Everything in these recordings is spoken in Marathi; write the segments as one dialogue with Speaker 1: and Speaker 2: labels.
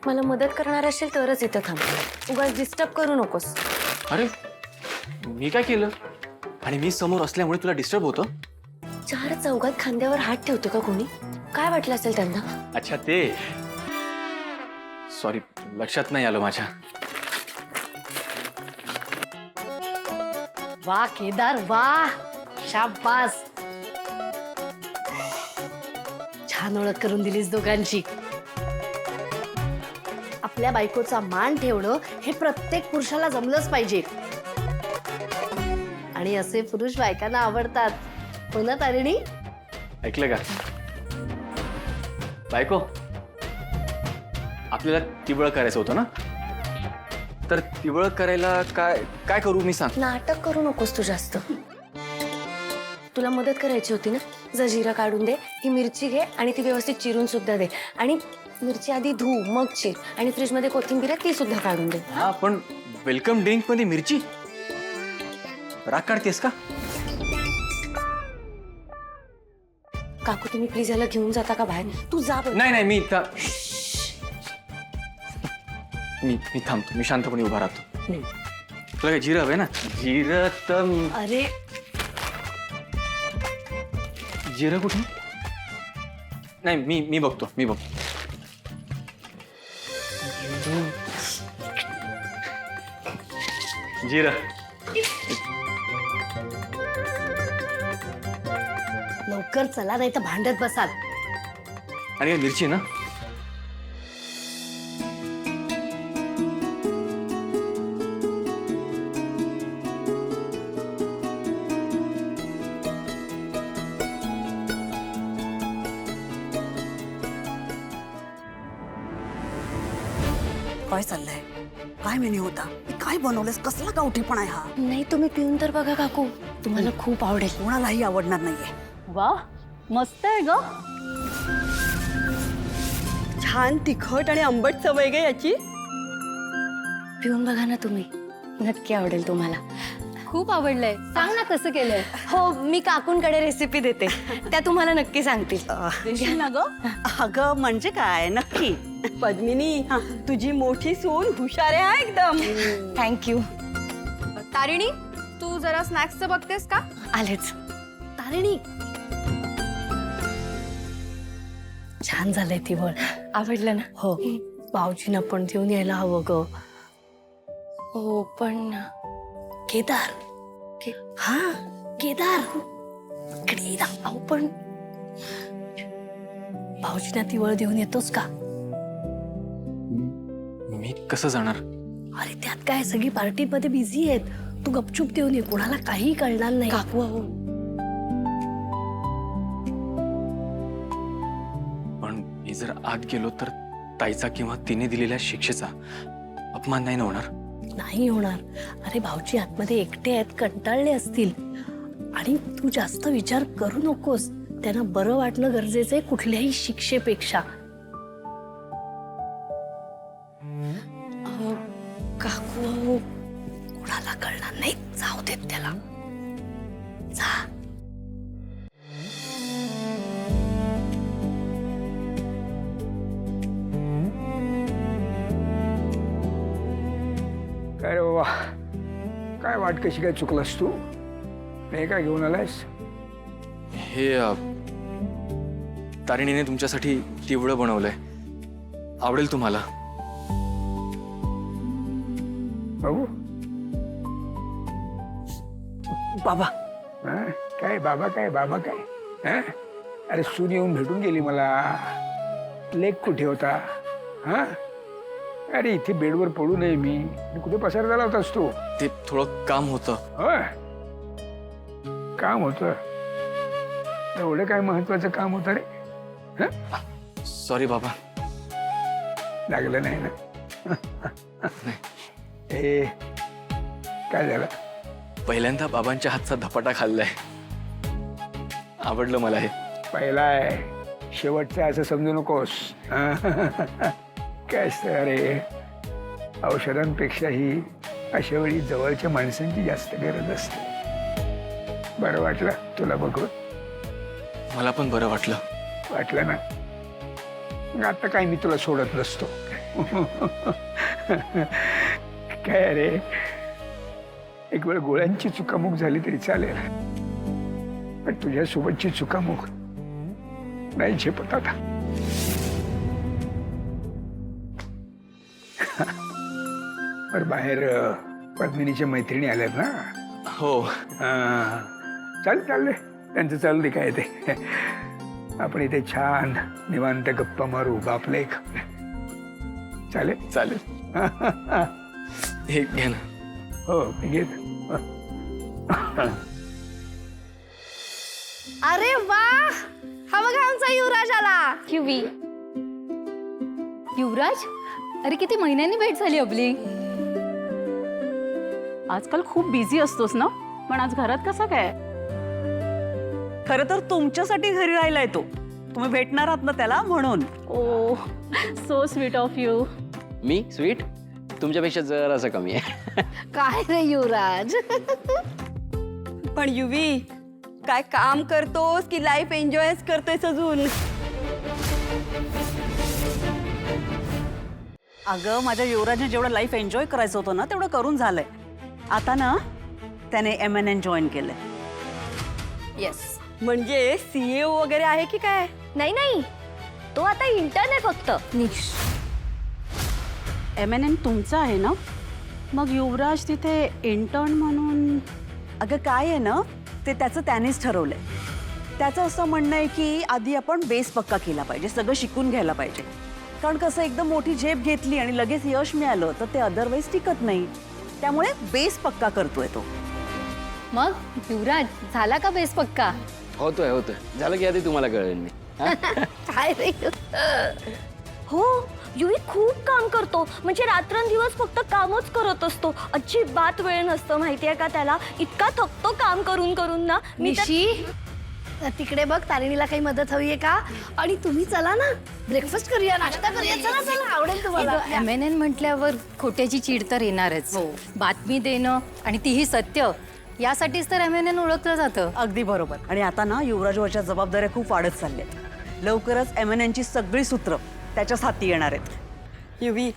Speaker 1: मला मदत करणार असेल तरच इथं थांब, उगाच डिस्टर्ब करू नकोस.
Speaker 2: अरे मी काय केलं? आणि मी समोर असल्यामुळे तुला डिस्टर्ब होतं?
Speaker 1: चार चौघात खांद्यावर हात ठेवतो का कोणी? काय वाटलं असेल त्यांना?
Speaker 2: अच्छा ते, सॉरी लक्षात नाही आलं माझ्या.
Speaker 3: वाह केदार वाह, शाबास. छान ओळख करून दिलीस दोघांची. आपल्या बायकोचा मान ठेवणं हे प्रत्येक पुरुषाला जमलंच पाहिजे. आणि असे पुरुष बायकांना आवडतात, हो ना तारिणी?
Speaker 2: ऐकलं का बायको? आपल्याला तिबळ करायचं होतं ना, तर तिबळ करायला काय काय करू मी सांग?
Speaker 1: नाटक करू नकोस तू जास्त. तुला मदत करायची होती ना, जजीरा काढून दे, ही मिरची घे आणि ती व्यवस्थित चिरून सुद्धा दे. आणि मिरची आधी धू मग चिर, आणि फ्रीजमध्ये कोथिंबीर आहे ती सुद्धा काढून दे.
Speaker 2: हा पण वेलकम ड्रिंक मध्ये मिरची? राग काढतेस का?
Speaker 1: काकू तुम्ही प्लीज याला घेऊन जाता का बाहेर? तू जा बरं.
Speaker 2: नाही नाही मी मी थांबतो, मी शांतपणे उभा राहतो. तुला काय जिरं हवंय ना? जिरं तर
Speaker 3: अरे
Speaker 2: जिरं कुठे? नाही मी बघतो. जिरं.
Speaker 3: लवकर चला, नाही तर भांडत बसाल.
Speaker 2: आणि काय मिरची ना?
Speaker 4: काय चाललंय? काय मेन्यू होता? काय बनवलंस? कसला गावठीपणा आहे हा?
Speaker 1: नाही तुम्ही पिऊन तर बघा काकू, तुम्हाला खूप आवडेल.
Speaker 4: कोणालाही आवडणार नाहीये.
Speaker 3: वा मस्त आहे ग.
Speaker 4: छान तिखट आणि आंबट चव गे याची.
Speaker 1: पिऊन बघा ना तुम्ही, नक्की आवडेल तुम्हाला.
Speaker 3: खूप आवडलंय. सांग ना कसं केलंय.
Speaker 1: हो मी काकूंकडे रेसिपी देते, त्या तुम्हाला नक्की सांगतील.
Speaker 4: देशील ना ग? अगं म्हणजे काय नक्की. पद्मिनी, तुझी मोठी सून हुशार आहे हा एकदम.
Speaker 1: थँक्यू.
Speaker 5: तारिणी, तू जरा स्नॅक्सचं बघतेस का?
Speaker 1: आलेच.
Speaker 3: तारिणी छान झालंय ती वळ.
Speaker 1: आवडलं ना?
Speaker 3: हो, भाऊजींना पण घेऊन यायला हवं ग.
Speaker 1: हो पण
Speaker 3: केदार. हा केदार इकडे ये ना. अहो पण भाऊजींना ती वळ देऊन येतोस का?
Speaker 2: मी कसं जाणार?
Speaker 3: अरे त्यात काय, सगळी पार्टीमध्ये बिझी आहेत. तू गपचूप देऊन ये, कोणाला काही कळणार नाही.
Speaker 1: काकू अहो,
Speaker 2: पण मी जर आत गेलो तर ताईचा किंवा तिने दिलेल्या शिक्षेचा अपमान नाही ना होणार?
Speaker 3: नाही होणार. अरे भाऊजी आतमध्ये एकटे आहेत, कंटाळले असतील. आणि तू जास्त विचार करू नकोस. त्यांना बरं वाटणं गरजेचं आहे कुठल्याही शिक्षेपेक्षा.
Speaker 1: अहो, काकू अहो,
Speaker 3: कोणाला कळणार नाही, जाऊ देत त्याला. जा.
Speaker 6: काय रे बाबा, काय वाट कशी काय चुकलास तू? हे काय घेऊन आलायस?
Speaker 2: हे तारिणीने तुमच्यासाठी तिवळं बनवलंय, आवडेल तुम्हाला.
Speaker 6: बाबू
Speaker 4: बाबा
Speaker 6: हं? काय बाबा काय बाबा काय हं? अरे सून येऊन भेटून गेली मला. लेक कुठे होता? हा, अरे इथे बेडवर पडू नये मी. कुठे पसार झाला होतास तू?
Speaker 2: ते थोडं काम होतं.
Speaker 6: होय, काम होतं. एवढं काय महत्वाचं काम होतं रे? हं?
Speaker 2: सॉरी बाबा.
Speaker 6: लागलं नाही ना? ए काय झालं?
Speaker 2: पहिल्यांदा बाबांच्या हातचा धपाटा खाल्लाय, आवडलं मला हे.
Speaker 6: पहिला आहे, शेवटचा असं समजू नकोस. काय असतं अरे, औषधांपेक्षाही अशा वेळी जवळच्या माणसांची जास्त गरज असते. बरं वाटलं तुला बघून?
Speaker 2: मला पण बरं वाटलं.
Speaker 6: वाटलं ना? मग आता काय मी तुला सोडत नसतो. काय रे, एक वेळ गोळ्यांची चुकामुक झाली तरी चालेल, पण तुझ्यासोबतची चुकामुक नाही झेपत आता. पर बाहेर पद्मिनीच्या मैत्रिणी आल्यात ना.
Speaker 2: हो.
Speaker 6: चालले त्यांचं चालू दे, काय ते. आपण इथे छान निवांत गप्पा मारू, बापले एक. चालेल.
Speaker 2: चालेल. हे घे ना.
Speaker 6: हो मी घेत.
Speaker 5: अरे वा, हा बघा आमचा युवराज आला.
Speaker 7: युवी, युवराज, अरे किती महिन्यांनी भेट झाली आपली.
Speaker 4: आजकाल खूप बिझी असतोस ना, पण आज घरात कसा काय? खरं तर तुमच्यासाठी घरी राहिलाय तो. तुम्ही भेटणार आहात ना त्याला, म्हणून.
Speaker 3: Oh so sweet of you.
Speaker 8: मी स्वीट तुमच्यापेक्षा जरासं कमी आहे.
Speaker 3: काय रे युवराज.
Speaker 4: पण युवी, काय काम करतोस की लाईफ एन्जॉयच करतोयस अजून? अगं, माझ्या युवराजने जेवढं लाईफ एन्जॉय करायचं होतं ना, तेवढं करून झालंय. आता ना त्याने MNN जॉईन केलंय.
Speaker 5: येस.
Speaker 4: म्हणजे CEO वगैरे आहे की काय?
Speaker 1: नाही, तो आता इंटर्न आहे फक्त.
Speaker 4: MNN तुमचं आहे ना, मग युवराज तिथे इंटर्न म्हणून? अगं काय आहे ना, ते त्याचं त्यानेच ठरवलंय. त्याचं असं म्हणणं आहे की आधी आपण बेस पक्का केला पाहिजे, सगळं शिकून घ्यायला पाहिजे. कारण कसं, एकदम मोठी झेप घेतली आणि लगेच यश मिळालं तर ते अदरवाईज टिकत नाही. त्यामुळे बेस पक्का करतोय तो.
Speaker 7: मग युवराज, झाला का बेस पक्का?
Speaker 8: होतोय. झालं की आधी तुम्हाला कळेल मी.
Speaker 1: काय रे. हो, युवी खूप काम करतो. म्हणजे रात्रंदिवस फक्त कामच करत असतो. अजिबात वेळ नसतं, माहितीये का त्याला. इतका थकतो काम करून करून ना. मी तर-
Speaker 3: निशी, तिकडे बघ, तारिणीला काही मदत हवी आहे का? आणि तुम्ही चला ना, ब्रेकफास्ट करूया, नाश्ता करूया. चला, आवडेल तुम्हाला.
Speaker 7: MNN म्हटल्यावर खोट्याची चीड तर येणारच. बातमी देणं आणि तीही सत्य, यासाठीच तर MNN ओळखलं जातं.
Speaker 4: अगदी बरोबर. आणि आता ना युवराजवरच्या जबाबदाऱ्या खूप वाढत चालल्यात. लवकरच MNNची सगळी सूत्र त्याच्याच हाती येणार आहेत. युवी,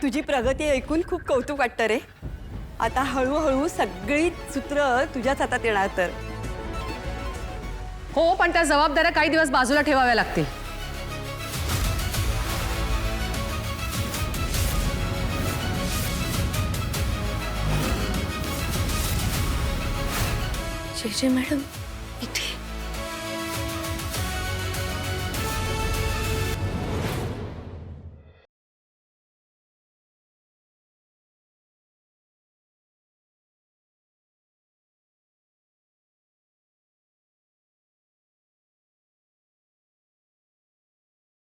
Speaker 4: तुझी प्रगती ऐकून खूप कौतुक वाटतं रे. आता हळूहळू सगळी सूत्र तुझ्याच हातात येणार तर.
Speaker 9: हो, पण त्या जबाबदाऱ्या काही दिवस बाजूला ठेवाव्या लागतील.
Speaker 1: जे मॅडम,